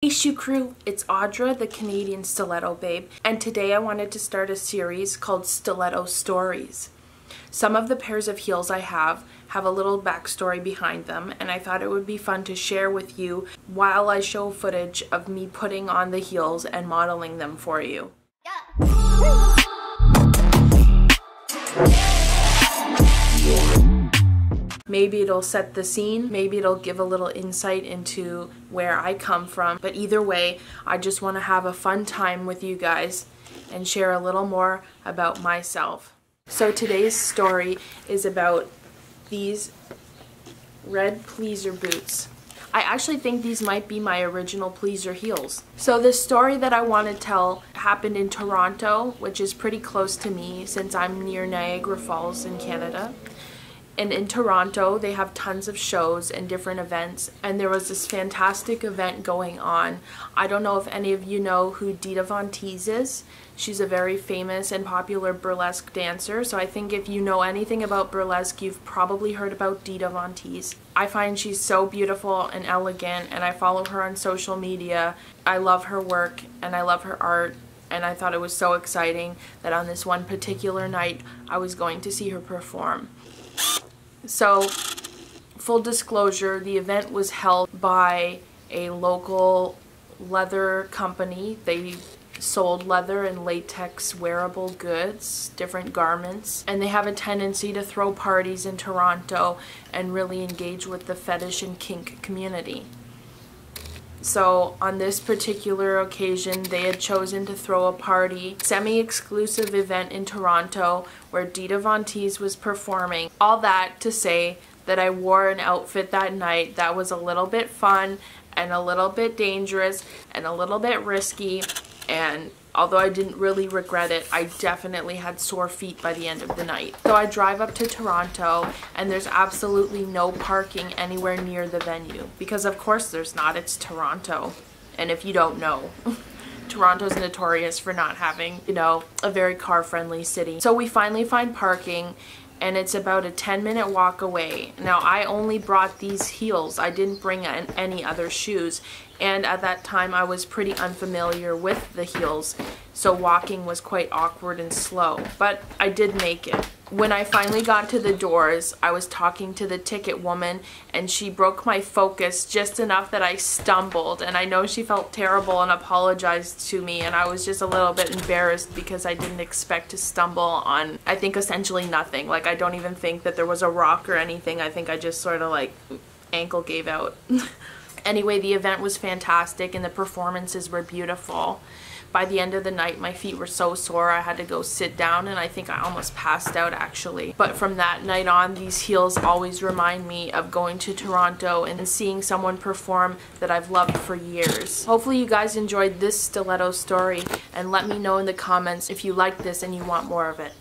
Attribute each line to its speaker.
Speaker 1: Hey shoe crew, it's Audra, the Canadian Stiletto babe, and today I wanted to start a series called Stiletto Stories. Some of the pairs of heels I have a little backstory behind them, and I thought it would be fun to share with you while I show footage of me putting on the heels and modeling them for you. Maybe it'll set the scene, maybe it'll give a little insight into where I come from, but either way, I just want to have a fun time with you guys and share a little more about myself. So today's story is about these red pleaser boots. I actually think these might be my original pleaser heels. So the story that I want to tell happened in Toronto, which is pretty close to me since I'm near Niagara Falls in Canada. And in Toronto, they have tons of shows and different events, and there was this fantastic event going on. I don't know if any of you know who Dita Von Teese is. She's a very famous and popular burlesque dancer, so I think if you know anything about burlesque, you've probably heard about Dita Von Teese. I find she's so beautiful and elegant, and I follow her on social media. I love her work, and I love her art, and I thought it was so exciting that on this one particular night, I was going to see her perform. So, full disclosure, the event was held by a local leather company. They sold leather and latex wearable goods, different garments, and they have a tendency to throw parties in Toronto and really engage with the fetish and kink community. So on this particular occasion, they had chosen to throw a party, semi-exclusive event in Toronto where Dita Von Teese was performing. All that to say that I wore an outfit that night that was a little bit fun and a little bit dangerous and a little bit risky, and although I didn't really regret it, I definitely had sore feet by the end of the night. So I drive up to Toronto, and there's absolutely no parking anywhere near the venue. Because of course there's not, it's Toronto. And if you don't know, Toronto's notorious for not having, you know, a very car-friendly city. So we finally find parking, and it's about a 10-minute walk away. Now, I only brought these heels. I didn't bring any other shoes. And at that time, I was pretty unfamiliar with the heels, so walking was quite awkward and slow. But I did make it. When I finally got to the doors, I was talking to the ticket woman, and she broke my focus just enough that I stumbled. And I know she felt terrible and apologized to me, and I was just a little bit embarrassed because I didn't expect to stumble on, I think, essentially nothing. Like, I don't even think that there was a rock or anything. I think I just sort of, like, ankle gave out. Anyway, the event was fantastic and the performances were beautiful. By the end of the night, my feet were so sore I had to go sit down, and I think I almost passed out actually. But from that night on, these heels always remind me of going to Toronto and seeing someone perform that I've loved for years. Hopefully you guys enjoyed this stiletto story, and let me know in the comments if you like this and you want more of it.